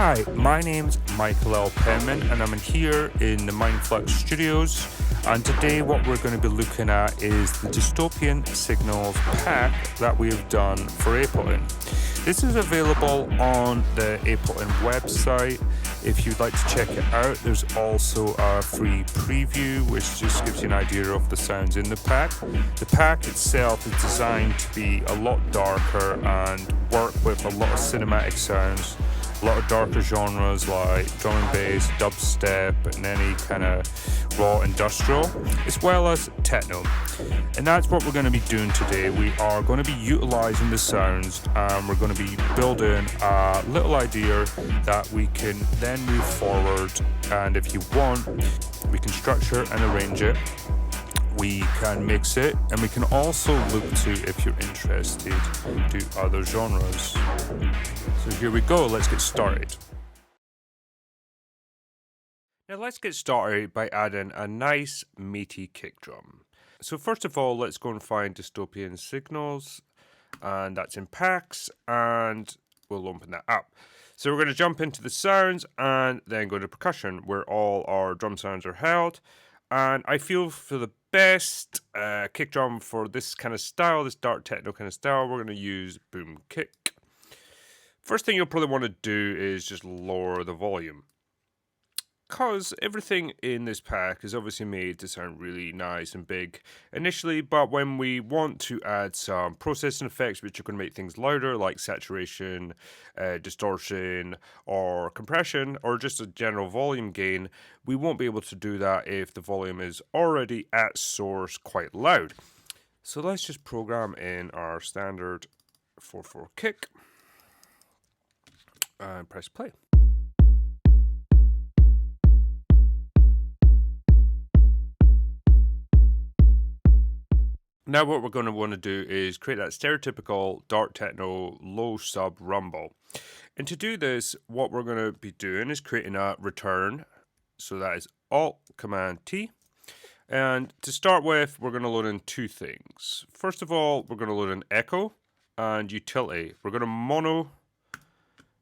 Hi, my name's Michael L. Penman and I'm here in the Mind Flux studios, and today what we're going to be looking at is the Dystopian Signals pack that we have done for Ableton. This is available on the Ableton website. If you'd like to check it out, there's also a free preview which just gives you an idea of the sounds in the pack. The pack itself is designed to be a lot darker and work with a lot of cinematic sounds, a lot of darker genres like drum and bass, dubstep, and any kind of raw industrial, as well as techno. And that's what we're going to be doing today. We are going to be utilizing the sounds, and we're going to be building a little idea that we can then move forward, and if you want, we can structure and arrange it. We can mix it, and we can also look to, if you're interested, do other genres. So here we go, let's get started. Now let's get started by adding a nice meaty kick drum. So first of all, let's go and find Dystopian Signals, and that's in packs, and we'll open that up. So we're going to jump into the sounds and then go to percussion, where all our drum sounds are held. And I feel for the best kick drum for this kind of style, this dark techno kind of style, we're going to use boom kick. First thing you'll probably want to do is just lower the volume, because everything in this pack is obviously made to sound really nice and big initially, but when we want to add some processing effects which are going to make things louder, like saturation, distortion, or compression, or just a general volume gain, we won't be able to do that if the volume is already at source quite loud. So let's just program in our standard 4/4 kick and press play. Now what we're going to want to do is create that stereotypical dark techno low sub rumble. And to do this, what we're going to be doing is creating a return. So that is Alt-Command-T. And to start with, we're going to load in two things. First of all, we're going to load in echo and utility. We're going to mono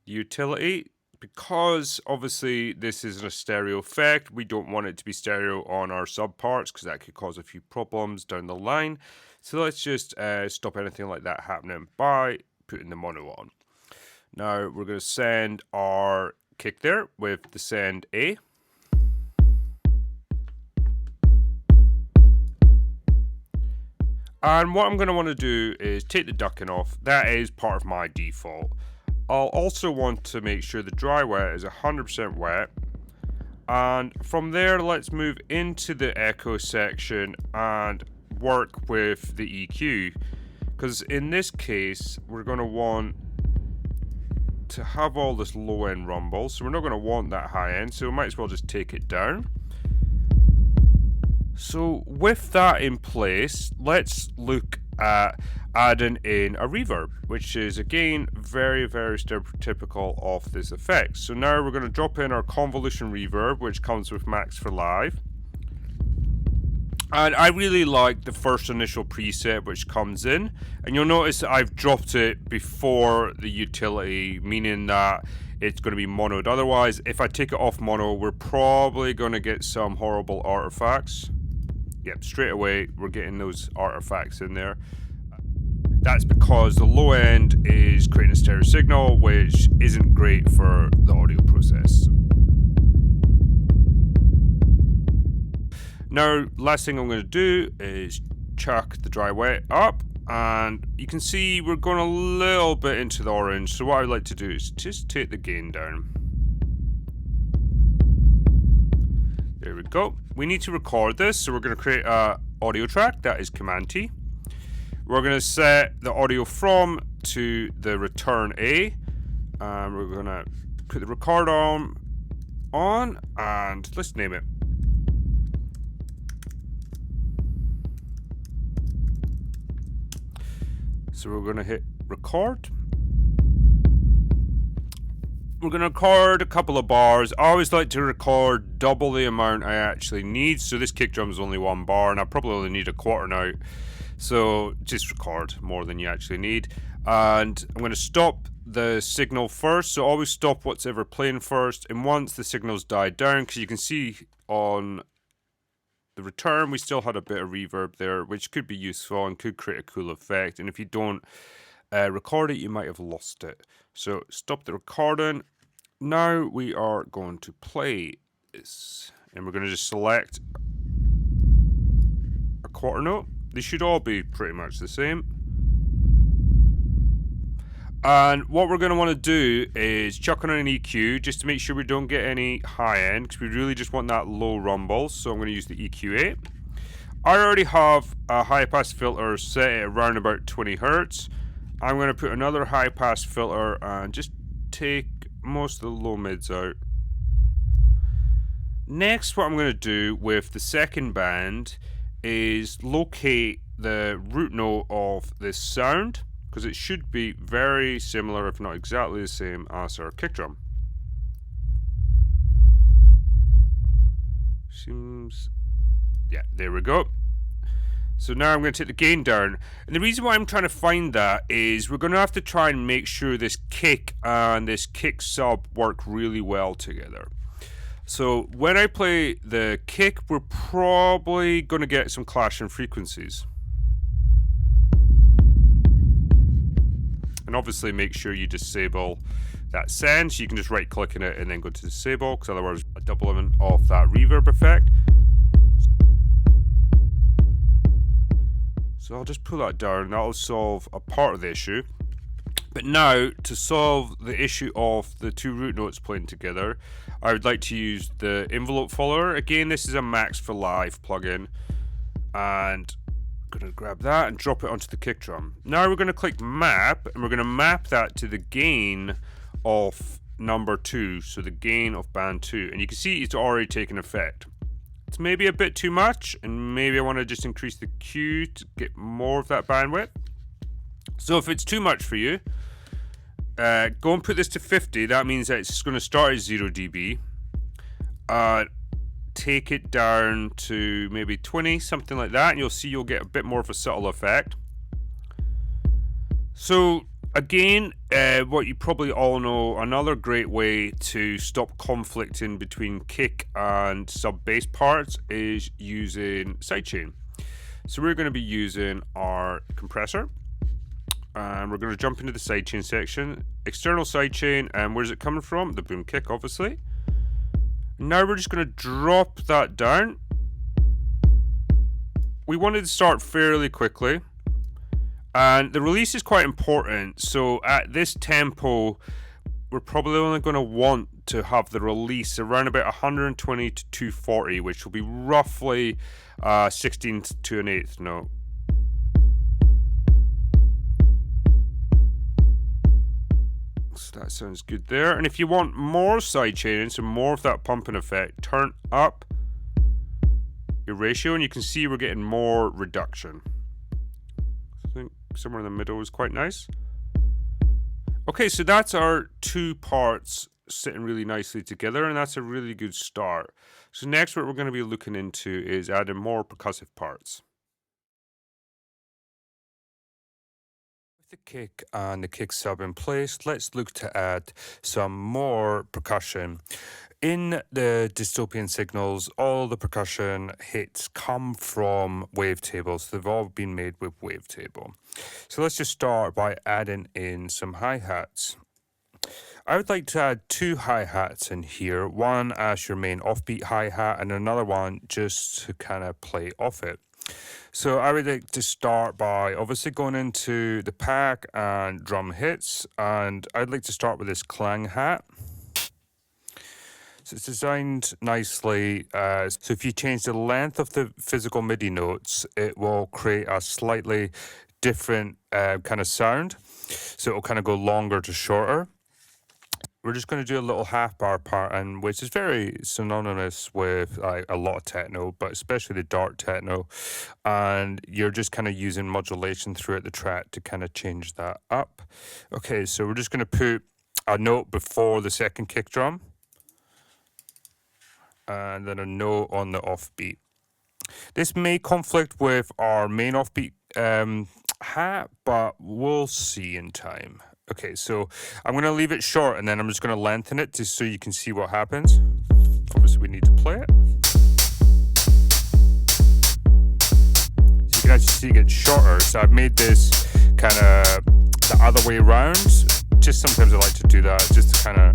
utility, because obviously this isn't a stereo effect. We don't want it to be stereo on our sub parts, because that could cause a few problems down the line. So let's just stop anything like that happening by putting the mono on. Now we're going to send our kick there with the send A. And what I'm going to want to do is take the ducking off. That is part of my default. I'll also want to make sure the dry wet is 100% wet. And from there, let's move into the echo section and work with the EQ. Because in this case, we're going to want to have all this low end rumble. So we're not going to want that high end. So we might as well just take it down. So with that in place, let's look at adding in a reverb, which is again very, very stereotypical of this effect. So now we're going to drop in our convolution reverb, which comes with Max for Live. And I really like the first initial preset which comes in, and you'll notice that I've dropped it before the utility, meaning that it's going to be monoed. Otherwise, if I take it off mono, we're probably going to get some horrible artifacts. Yep, straight away we're getting those artifacts in there. That's because the low end is creating a stereo signal, which isn't great for the audio process. Now, last thing I'm going to do is chuck the dry wet up, and you can see we're going a little bit into the orange. So what I'd like to do is just take the gain down. There we go. We need to record this, so we're going to create an audio track. That is Command-T. We're going to set the audio from to the return A, and we're going to put the record on, and let's name it. So we're going to hit record. We're going to record a couple of bars. I always like to record double the amount I actually need. So this kick drum is only 1 bar, and I probably only need a quarter now. So just record more than you actually need. And I'm going to stop the signal first, so always stop what's ever playing first, and once the signals die down, because you can see on the return we still had a bit of reverb there, which could be useful and could create a cool effect, and if you don't record it you might have lost it. So stop the recording. Now we are going to play this, and we're going to just select a quarter note. They should all be pretty much the same. And what we're going to want to do is chuck on an EQ just to make sure we don't get any high end, because we really just want that low rumble. So I'm going to use the EQ8. I already have a high pass filter set at around about 20 Hertz. I'm going to put another high pass filter and just take most of the low mids out. Next, what I'm going to do with the second band is locate the root note of this sound, because it should be very similar, if not exactly the same, as our kick drum. Seems... yeah, there we go. So now I'm going to take the gain down. And the reason why I'm trying to find that is we're going to have to try and make sure this kick and this kick sub work really well together. So when I play the kick, we're probably going to get some clash in frequencies. And obviously make sure you disable that send, so you can just right click on it and then go to disable, because otherwise a doubling of that reverb effect. So I'll just pull that down, that'll solve a part of the issue. But now, to solve the issue of the two root notes playing together, I would like to use the envelope follower. Again, this is a Max for Live plugin, and I'm going to grab that and drop it onto the kick drum. Now we're going to click map, and we're going to map that to the gain of number 2, so the gain of band 2, and you can see it's already taken effect. It's maybe a bit too much, and maybe I want to just increase the Q to get more of that bandwidth. So if it's too much for you, go and put this to 50. That means that it's going to start at 0 dB. Take it down to maybe 20, something like that, and you'll see you'll get a bit more of a subtle effect. So again, what you probably all know, another great way to stop conflicting between kick and sub bass parts is using sidechain. So we're going to be using our compressor, and we're going to jump into the sidechain section. External sidechain, and where's it coming from? The boom kick, obviously. Now we're just going to drop that down. We wanted to start fairly quickly, and the release is quite important. So at this tempo, we're probably only going to want to have the release around about 120 to 240, which will be roughly 16th to an 8th note. So that sounds good there. And if you want more sidechaining, so more of that pumping effect, turn up your ratio, and you can see we're getting more reduction. I think somewhere in the middle is quite nice. Okay, so that's our two parts sitting really nicely together, and that's a really good start. So next, what we're going to be looking into is adding more percussive parts. The kick and the kick sub in place, let's look to add some more percussion. In the Dystopian Signals, all the percussion hits come from wavetables. They've all been made with wavetable. So let's just start by adding in some hi-hats. I would like to add two hi-hats in here, one as your main offbeat hi-hat and another one just to kind of play off it. So I would like to start by obviously going into the pack and drum hits, and I'd like to start with this clang hat. So it's designed nicely, so if you change the length of the physical MIDI notes, it will create a slightly different kind of sound. So it'll kind of go longer to shorter. We're just going to do a little half bar pattern, which is very synonymous with a lot of techno, but especially the dark techno. And you're just kind of using modulation throughout the track to kind of change that up. Okay, so we're just going to put a note before the second kick drum, and then a note on the offbeat. This may conflict with our main offbeat hat, but we'll see in time. Okay, so I'm going to leave it short and then I'm just going to lengthen it just so you can see what happens. Obviously, we need to play it. So you can actually see it gets shorter. So I've made this kind of the other way around. Just sometimes I like to do that just to kind of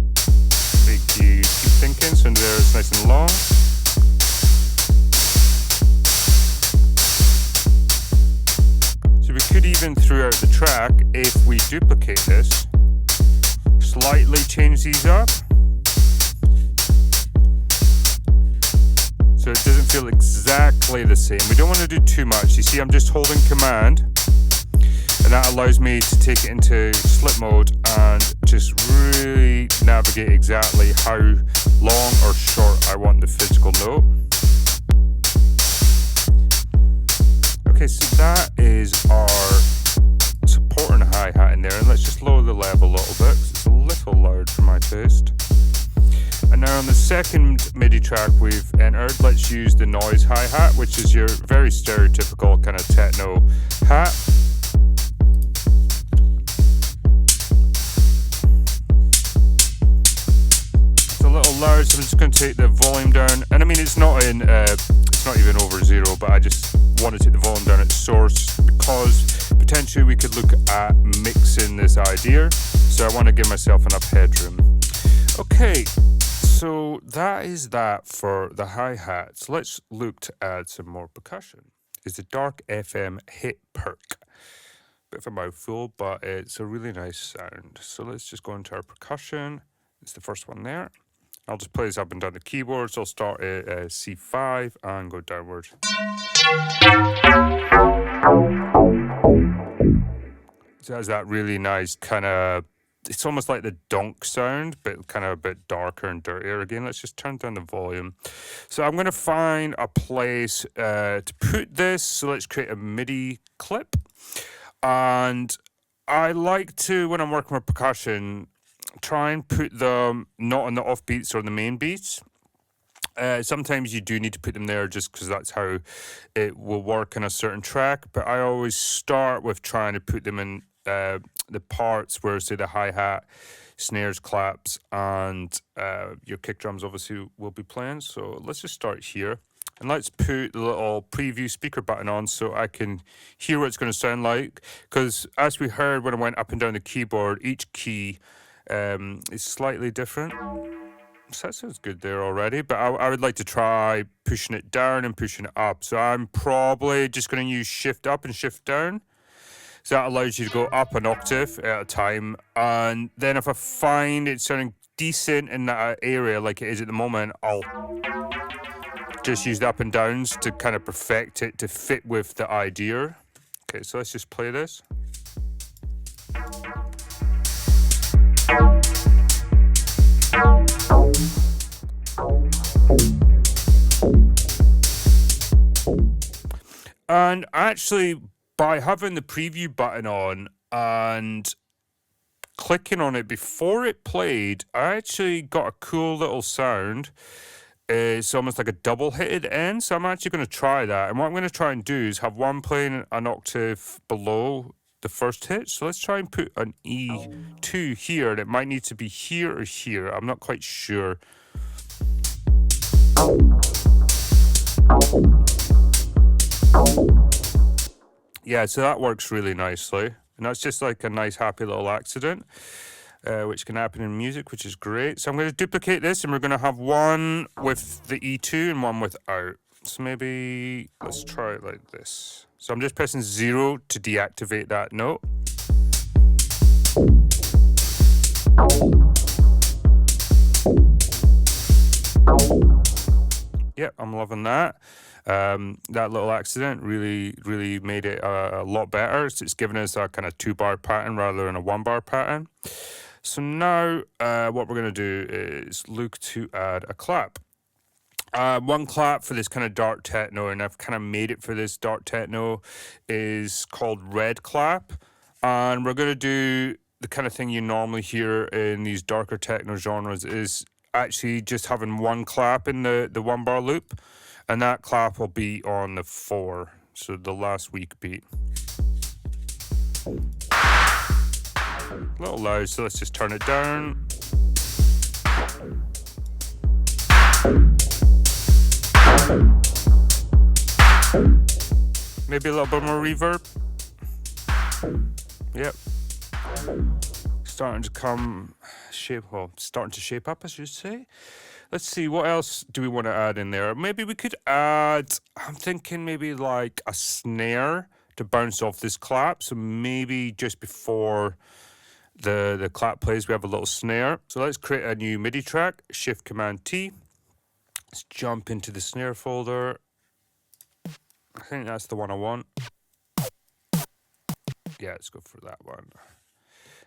make you keep thinking. So there it's nice and long. So we could even throughout the track, if we duplicate this, slightly change these up. So it doesn't feel exactly the same. We don't want to do too much. You see, I'm just holding command, and that allows me to take it into slip mode and just really navigate exactly how long or short I want the physical note. Okay, so that is our support and hi-hat in there, and let's just lower the level a little bit because it's a little loud for my taste. And now on the second MIDI track we've entered, let's use the noise hi-hat, which is your very stereotypical kind of techno hat. It's a little loud, so I'm just going to take the volume down. And I mean, it's not even over 0, but I just want to take the volume down at source because potentially we could look at mixing this idea. So I want to give myself enough headroom. Okay. So that is that for the hi-hats. Let's look to add some more percussion. It's the Dark FM Hit Perk. Bit of a mouthful, but it's a really nice sound. So let's just go into our percussion. It's the first one there. I'll just play this up and down the keyboard. So I'll start at C5 and go downward. So it has that really nice kind of, it's almost like the donk sound, but kind of a bit darker and dirtier. Again, let's just turn down the volume. So I'm going to find a place to put this. So let's create a MIDI clip. And I like to, when I'm working with percussion, try and put them not on the off beats or the main beats. Sometimes you do need to put them there just because that's how it will work in a certain track. But I always start with trying to put them in the parts where, say, the hi-hat, snares, claps, and your kick drums obviously will be playing. So let's just start here. And let's put the little preview speaker button on so I can hear what it's going to sound like. Because as we heard when I went up and down the keyboard, each key is slightly different. So that sounds good there already, but I would like to try pushing it down and pushing it up. So I'm probably just going to use shift up and shift down. So that allows you to go up an octave at a time. And then if I find it sounding decent in that area like it is at the moment, I'll just use the up and downs to kind of perfect it to fit with the idea. Okay, so let's just play this. And actually, by having the preview button on and clicking on it before it played, I actually got a cool little sound. It's almost like a double hitted end. So I'm actually going to try that. And what I'm going to try and do is have one playing an octave below the first hit. So let's try and put an E2 here. And it might need to be here or here. I'm not quite sure. Yeah, so that works really nicely. And that's just like a nice, happy little accident, which can happen in music, which is great. So I'm going to duplicate this, and we're going to have one with the E2 and one without. So maybe let's try it like this. So I'm just pressing 0 to deactivate that note. Yep, I'm loving that. That little accident really made it a lot better. So it's given us a kind of 2-bar pattern rather than a 1-bar pattern. So now what we're going to do is look to add a clap. One clap for this kind of dark techno, and I've kind of made it for this dark techno, is called red clap. And we're going to do the kind of thing you normally hear in these darker techno genres, is actually just having one clap in the 1-bar loop. And that clap will be on the 4, so the last weak beat. A little loud, so let's just turn it down. Maybe a little bit more reverb. Yep. Starting to starting to shape up, I should say. Let's see, what else do we want to add in there? Maybe we could add, I'm thinking maybe like a snare to bounce off this clap. So maybe just before the clap plays, we have a little snare. So let's create a new MIDI track, Shift Command T. Let's jump into the snare folder. I think that's the one I want. Yeah, let's go for that one.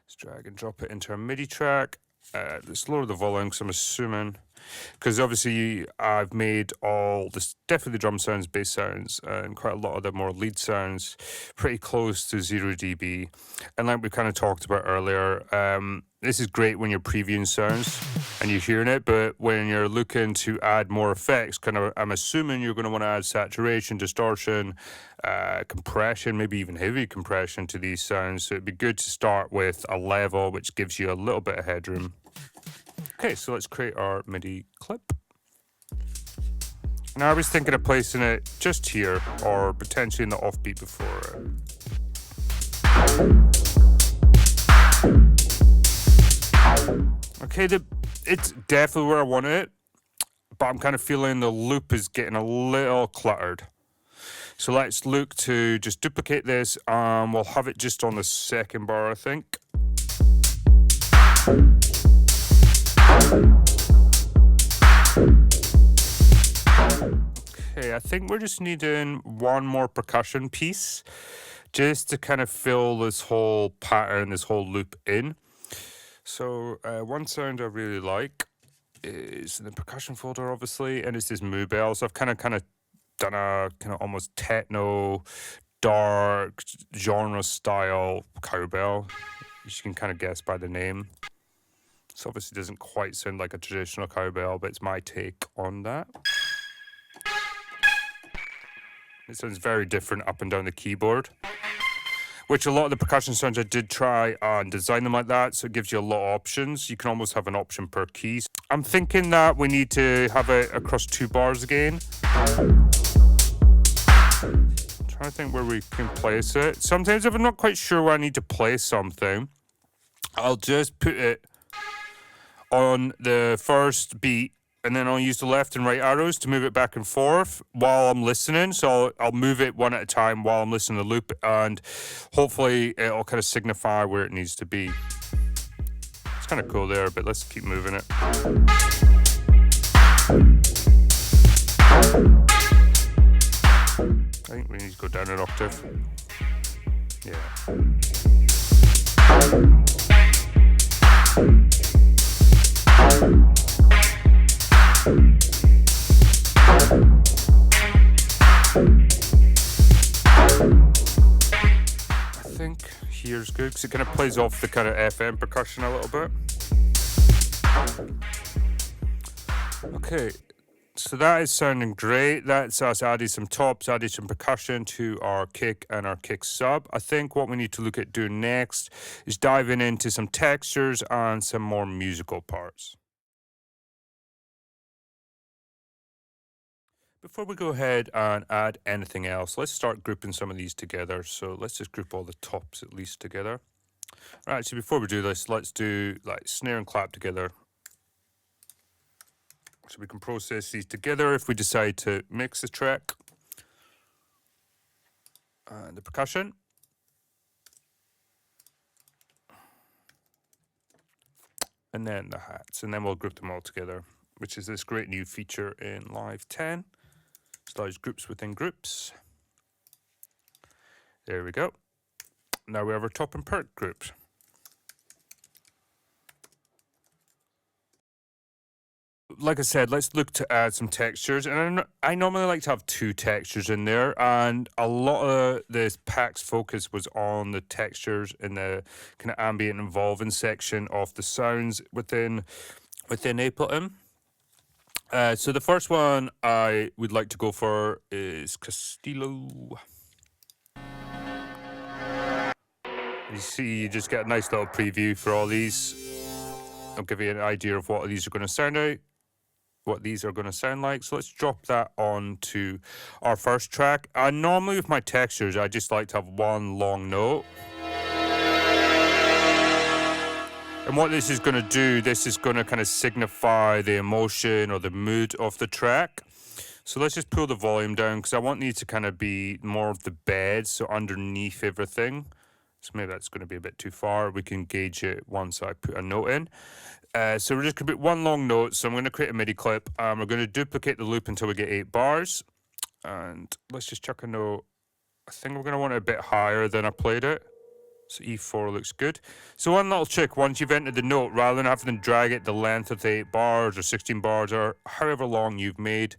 Let's drag and drop it into our MIDI track. Let's lower the volume because I'm assuming, because obviously I've made all this, definitely drum sounds, bass sounds, and quite a lot of the more lead sounds pretty close to 0 dB. And like we kind of talked about earlier, this is great when you're previewing sounds and you're hearing it, but when you're looking to add more effects, kind of, I'm assuming you're going to want to add saturation, distortion, compression, maybe even heavy compression to these sounds. So it'd be good to start with a level which gives you a little bit of headroom. Okay, so let's create our MIDI clip. Now I was thinking of placing it just here, or potentially in the offbeat before it. Okay, it's definitely where I want it, but I'm kind of feeling the loop is getting a little cluttered. So let's look to just duplicate this. We'll have it just on the second bar, I think. Okay, I think we're just needing one more percussion piece just to kind of fill this whole pattern, this whole loop in. So one sound I really like is in the percussion folder, obviously, and it's this moo bell. So I've kind of done a kind of almost techno, dark, genre style cowbell, which you can kind of guess by the name. So obviously doesn't quite sound like a traditional cowbell, but it's my take on that. It sounds very different up and down the keyboard, which a lot of the percussion sounds I did try and design them like that, so it gives you a lot of options. You can almost have an option per key. I'm thinking that we need to have it across 2 bars again. I'm trying to think where we can place it. Sometimes if I'm not quite sure where I need to place something, I'll just put it on the first beat, and then I'll use the left and right arrows to move it back and forth while I'm listening. So I'll move it one at a time while I'm listening to the loop, and hopefully it'll kind of signify where it needs to be. It's kind of cool there, but let's keep moving it. I think we need to go down an octave. Yeah. I think here's good because it kind of plays off the kind of FM percussion a little bit. Okay, so that is sounding great. That's us adding some tops, adding some percussion to our kick and our kick sub. I think what we need to look at doing next is diving into some textures and some more musical parts. Before we go ahead and add anything else, let's start grouping some of these together. So let's just group all the tops at least together. All right, so before we do this, let's do like snare and clap together. So we can process these together if we decide to mix the track. And the percussion. And then the hats, and then we'll group them all together, which is this great new feature in Live 10. Allows groups within groups. There we go. Now we have our top and perk groups. Like I said, let's look to add some textures, and I normally like to have 2 textures in there, and a lot of this pack's focus was on the textures in the kind of ambient involving section of the sounds within Ableton. So the first one I would like to go for is Castillo. You see, you just get a nice little preview for all these. I'll give you an idea of what these are going to sound out, what these are going to sound like. So let's drop that on to our first track. And normally with my textures, I just like to have one long note. And what this is going to do, this is going to kind of signify the emotion or the mood of the track. So let's just pull the volume down because I want these to kind of be more of the bed, so underneath everything. So maybe that's going to be a bit too far. We can gauge it once I put a note in. So we're just going to put one long note. So I'm going to create a MIDI clip. We're going to duplicate the loop until we get 8 bars. And let's just chuck a note. I think we're going to want it a bit higher than I played it. So E4 looks good. So one little trick, once you've entered the note, rather than having to drag it the length of the 8 bars or 16 bars or however long you've made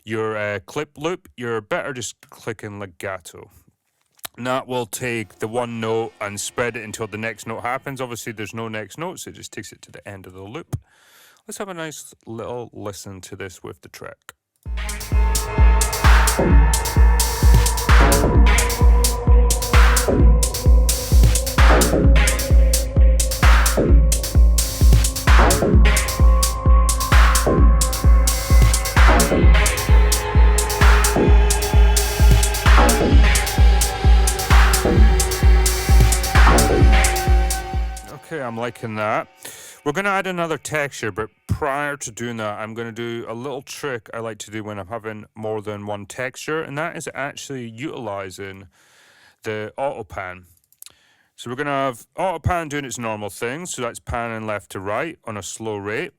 your clip loop, you're better just clicking legato. And that will take the one note and spread it until the next note happens. Obviously, there's no next note, so it just takes it to the end of the loop. Let's have a nice little listen to this with the track. Okay, I'm liking that. We're going to add another texture, but prior to doing that, I'm going to do a little trick I like to do when I'm having more than one texture, and that is actually utilizing the auto pan. So we're going to have auto pan doing its normal thing, so that's panning left to right on a slow rate.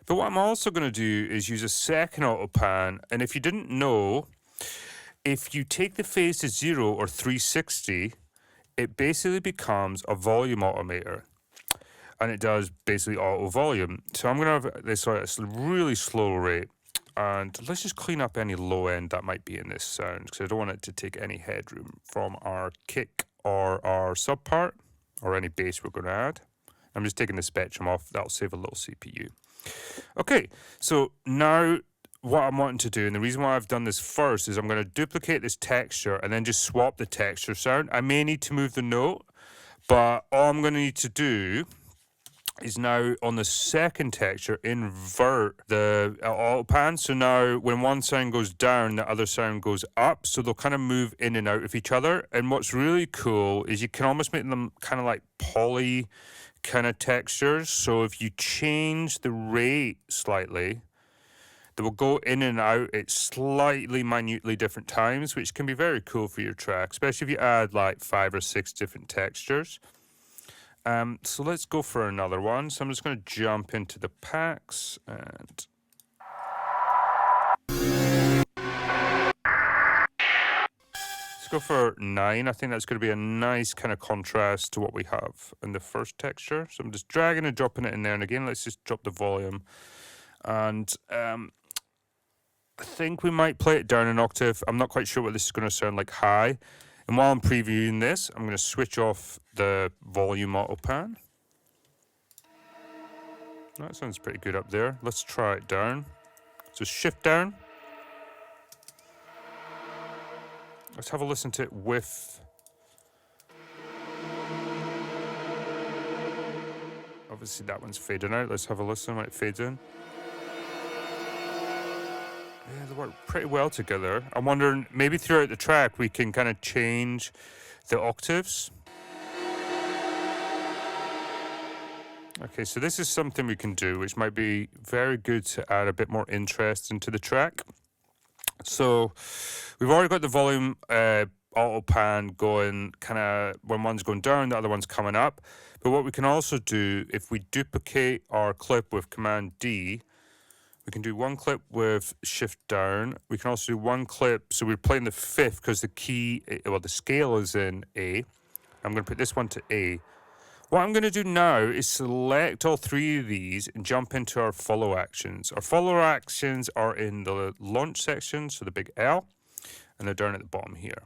But what I'm also going to do is use a second auto pan, and if you didn't know, if you take the phase to 0 or 360, it basically becomes a volume automator. And it does basically auto volume. So I'm going to have this at a really slow rate. And let's just clean up any low end that might be in this sound, because I don't want it to take any headroom from our kick or our sub part or any bass we're going to add. I'm just taking the spectrum off. That'll save a little CPU. Okay, so now what I'm wanting to do, and the reason why I've done this first, is I'm going to duplicate this texture and then just swap the texture sound. I may need to move the note, but all I'm going to need to do is now on the second texture invert the auto pan. So now when one sound goes down, the other sound goes up. So they'll kind of move in and out of each other. And what's really cool is you can almost make them kind of like poly kind of textures. So if you change the rate slightly, they will go in and out at slightly minutely different times, which can be very cool for your track, especially if you add like 5 or 6 different textures. So let's go for another one. So I'm just going to jump into the packs and let's go for 9. I think that's going to be a nice kind of contrast to what we have in the first texture. So I'm just dragging and dropping it in there. And again, let's just drop the volume. And I think we might play it down an octave. I'm not quite sure what this is going to sound like high. And while I'm previewing this, I'm going to switch off the volume auto pan. That sounds pretty good up there. Let's try it down. So shift down. Let's have a listen to it with. Obviously that one's fading out. Let's have a listen when it fades in. Yeah, they work pretty well together. I'm wondering, maybe throughout the track we can kind of change the octaves. Okay, so this is something we can do, which might be very good to add a bit more interest into the track. So we've already got the volume auto pan going, kind of when one's going down, the other one's coming up. But what we can also do, if we duplicate our clip with Command D, we can do one clip with shift down. We can also do one clip. So we're playing the 5th because the key, well, the scale is in A. I'm going to put this one to A. What I'm going to do now is select all 3 of these and jump into our follow actions. Our follow actions are in the launch section, so the big L, and they're down at the bottom here.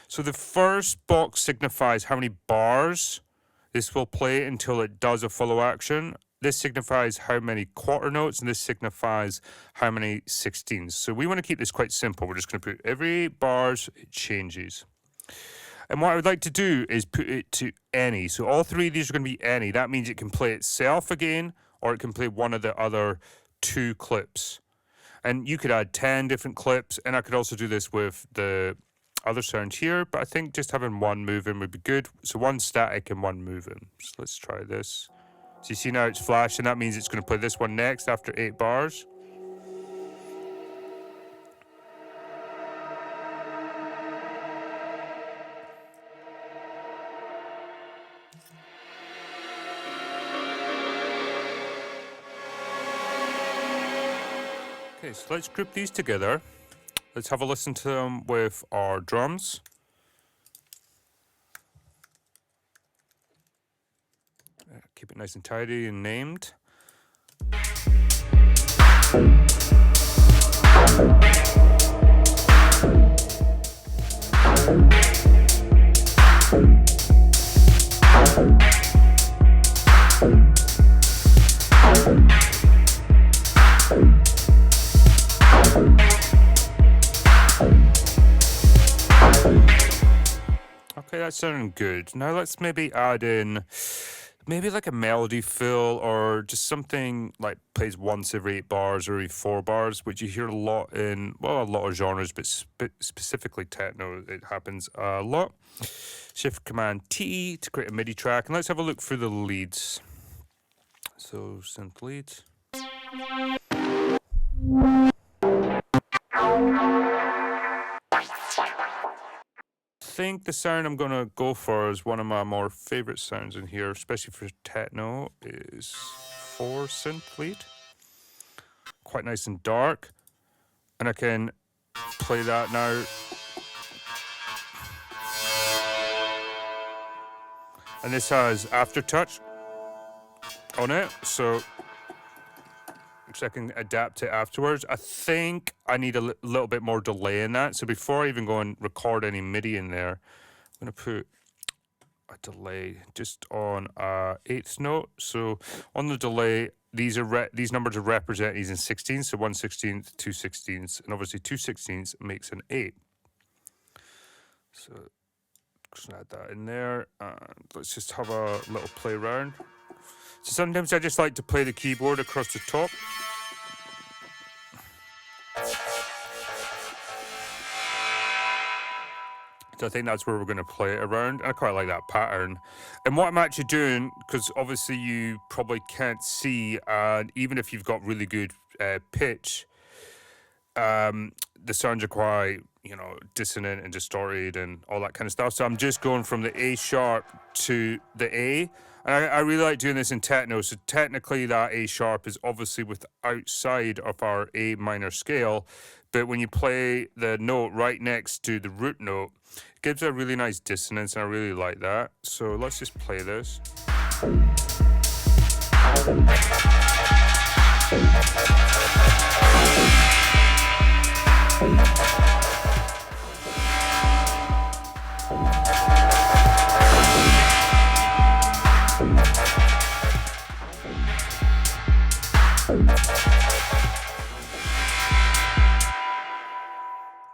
So the first box signifies how many bars this will play until it does a follow action. This signifies how many quarter notes, and this signifies how many 16s. So we want to keep this quite simple. We're just going to put every 8 bars, it changes. And what I would like to do is put it to any. So all three of these are going to be any. That means it can play itself again, or it can play one of the other 2 clips. And you could add 10 different clips, and I could also do this with the other sound here, but I think just having one moving would be good. So 1 static and 1 moving. So let's try this. So you see now it's flashing. That means it's going to play this one next after 8 bars. Okay, so let's group these together. Let's have a listen to them with our drums. Keep it nice and tidy and named. Okay, that's sounding good. Now let's maybe add in maybe like a melody fill, or just something like plays once every 8 bars or every 4 bars, which you hear a lot in, well, a lot of genres, but specifically techno, it happens a lot. Shift Command T to create a MIDI track, and let's have a look through the leads. So synth leads. I think the sound I'm going to go for is one of my more favorite sounds in here, especially for techno, is 4 synth lead. Quite nice and dark. And I can play that now. And this has aftertouch on it, so I can adapt it afterwards. I think I need a little bit more delay in that. So before I even go and record any MIDI in there, I'm going to put a delay just on a 8th note. So on the delay, these numbers are represented in 16ths. So 1/16, 2/16, and obviously 2/16 makes an 8. So just add that in there, and let's just have a little play around. So sometimes I just like to play the keyboard across the top. So I think that's where we're going to play it around. I quite like that pattern. And what I'm actually doing, because obviously you probably can't see, and even if you've got really good pitch, the sounds are quite, dissonant and distorted and all that kind of stuff. So I'm just going from the A sharp to the A. And I really like doing this in techno. So technically that A sharp is obviously outside of our A minor scale. But when you play the note right next to the root note, it gives a really nice dissonance, and I really like that. So let's just play this.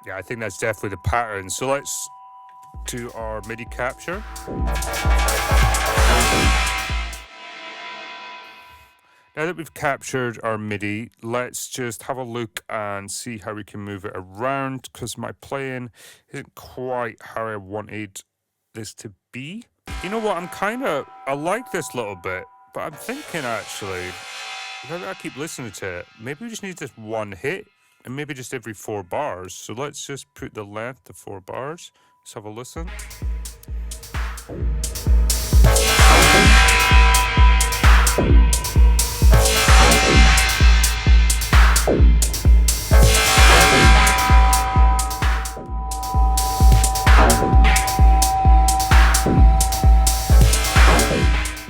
Yeah, I think that's definitely the pattern. So let's do our MIDI capture. Now that we've captured our MIDI, let's just have a look and see how we can move it around, because my playing isn't quite how I wanted this to be. You know what, I like this little bit, but I'm thinking actually, now that I keep listening to it, maybe we just need this one hit, and maybe just every 4 bars. So let's just put the length to 4 bars. Let's have a listen.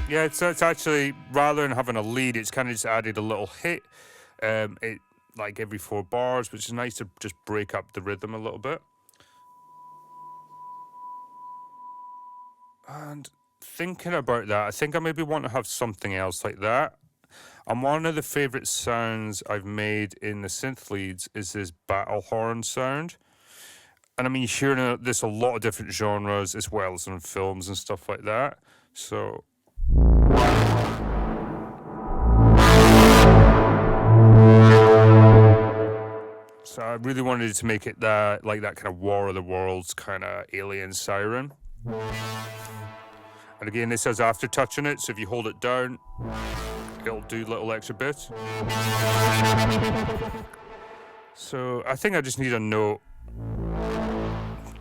Yeah, so it's actually, rather than having a lead, it's kind of just added a little hit. It like every 4 bars, which is nice to just break up the rhythm a little bit. And thinking about that, I think I maybe want to have something else like that. And one of the favorite sounds I've made in the synth leads is this battle horn sound. And I mean, you hear this a lot of different genres as well as in films and stuff like that. So I really wanted to make it that like that kind of War of the Worlds kind of alien siren. And again, this has aftertouch in it, so if you hold it down, it'll do little extra bits. So I think I just need a note,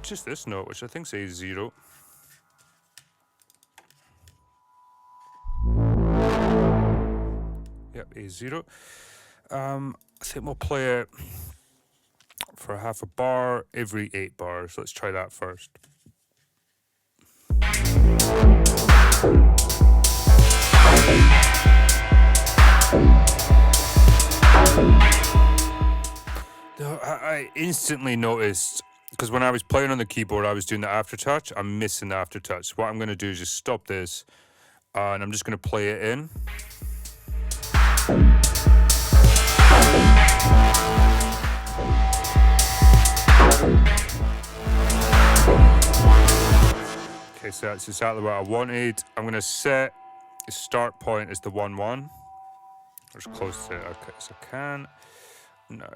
just this note, which I think says 0. Yep, A0. I think we'll play it for half a bar every 8 bars. Let's try that first. I instantly noticed, because when I was playing on the keyboard, I was doing the aftertouch. I'm missing the aftertouch. What I'm going to do is just stop this, and I'm just going to play it in. Okay, so that's exactly what I wanted. I'm going to set the start point as the 1-1, or as close to it as I can. Now,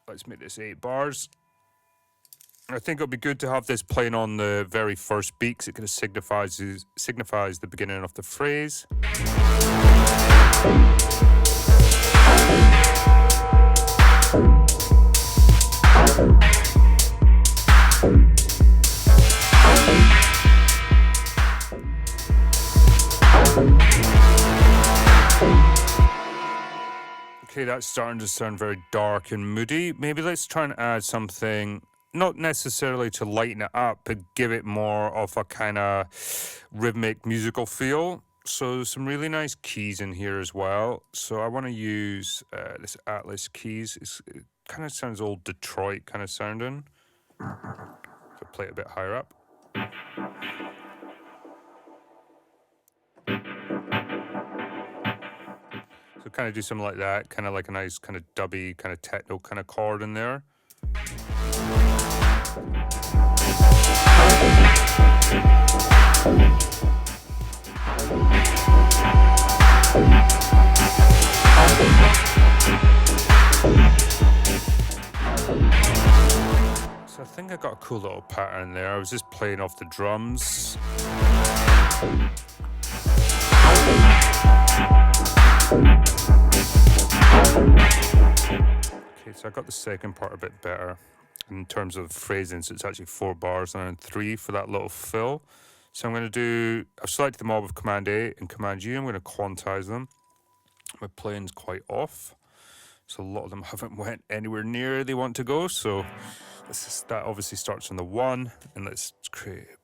let's make this 8 bars. I think it'll be good to have this playing on the very first beat, because it kind of signifies the beginning of the phrase. Okay, that's starting to sound very dark and moody. Maybe let's try and add something, not necessarily to lighten it up, but give it more of a kind of rhythmic musical feel. So some really nice keys in here as well. So I want to use this Atlas keys. It kind of sounds old Detroit kind of sounding. So play it a bit higher up. So kind of do something like that, kind of like a nice kind of dubby, kind of techno kind of chord in there. So I think I got a cool little pattern there. I was just playing off the drums. Okay, so I got the second part a bit better in terms of phrasing, so it's actually 4 bars and 3 for that little fill. So I'm going to do, I've selected them all with Command A and Command U. I'm going to quantize them. My playing's quite off, so a lot of them haven't went anywhere near they want to go. So that obviously starts on the 1, and let's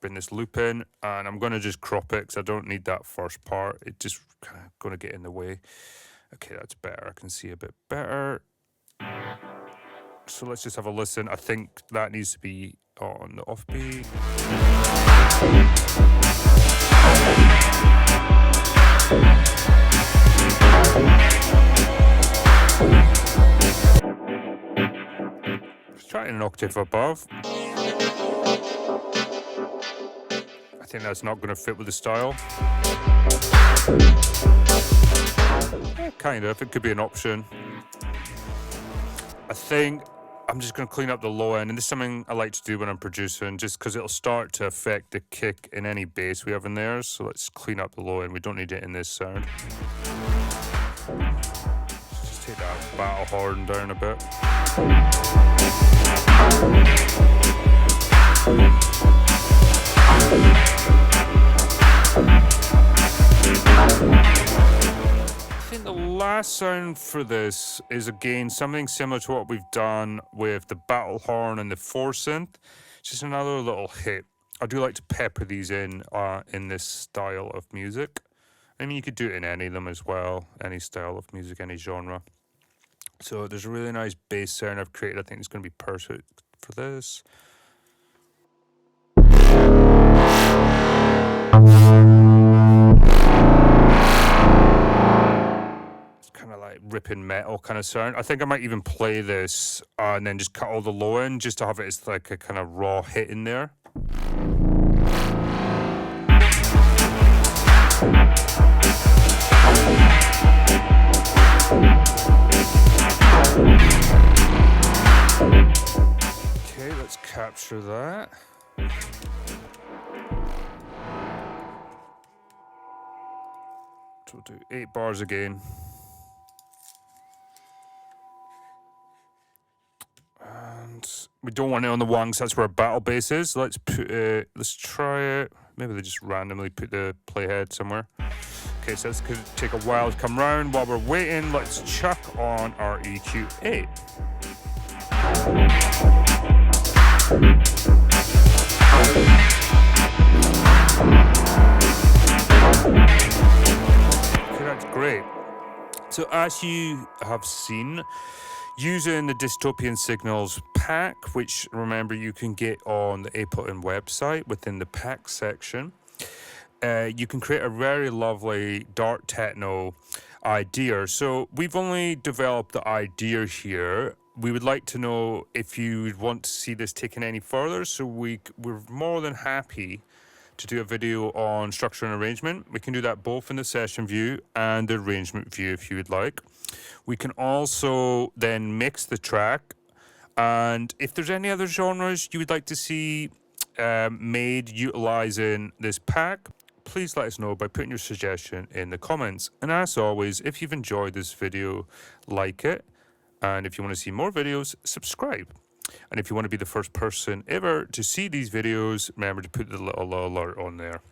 bring this loop in, and I'm going to just crop it because I don't need that first part. It's just kind of going to get in the way. Okay, that's better. I can see a bit better. So let's just have a listen. I think that needs to be on the offbeat. Let's try an octave above. I think that's not going to fit with the style. Yeah, kind of. It could be an option. I think I'm just going to clean up the low end, and this is something I like to do when I'm producing, just because it'll start to affect the kick in any bass we have in there. So let's clean up the low end. We don't need it in this sound. Let's just take that battle horn down a bit. I think the last sound for this is again something similar to what we've done with the battle horn and the 4 synth. It's just another little hit. I do like to pepper these in this style of music. I mean, you could do it in any of them as well, any style of music, any genre. So there's a really nice bass sound I've created. I think it's going to be perfect for this. It's kind of like ripping metal kind of sound. I think I might even play this and then just cut all the low end just to have it as like a kind of raw hit in there. Okay, let's capture that. So we'll do 8 bars again. And we don't want it on the wongs, that's where our battle bass is. Let's put let's try it. Maybe they just randomly put the playhead somewhere. Okay, so this could take a while to come round. While we're waiting, let's chuck on our EQ8. Okay, that's great. So as you have seen, using the Dystopian Signals pack, which remember you can get on the Ableton website within the pack section, you can create a very lovely dark techno idea. So we've only developed the idea here. We would like to know if you want to see this taken any further. So we're more than happy to do a video on structure and arrangement. We can do that both in the session view and the arrangement view if you would like. We can also then mix the track, and if there's any other genres you would like to see made utilizing this pack, please let us know by putting your suggestion in the comments. And as always, if you've enjoyed this video, like it, and if you want to see more videos, subscribe. And if you want to be the first person ever to see these videos, remember to put the little alert on there.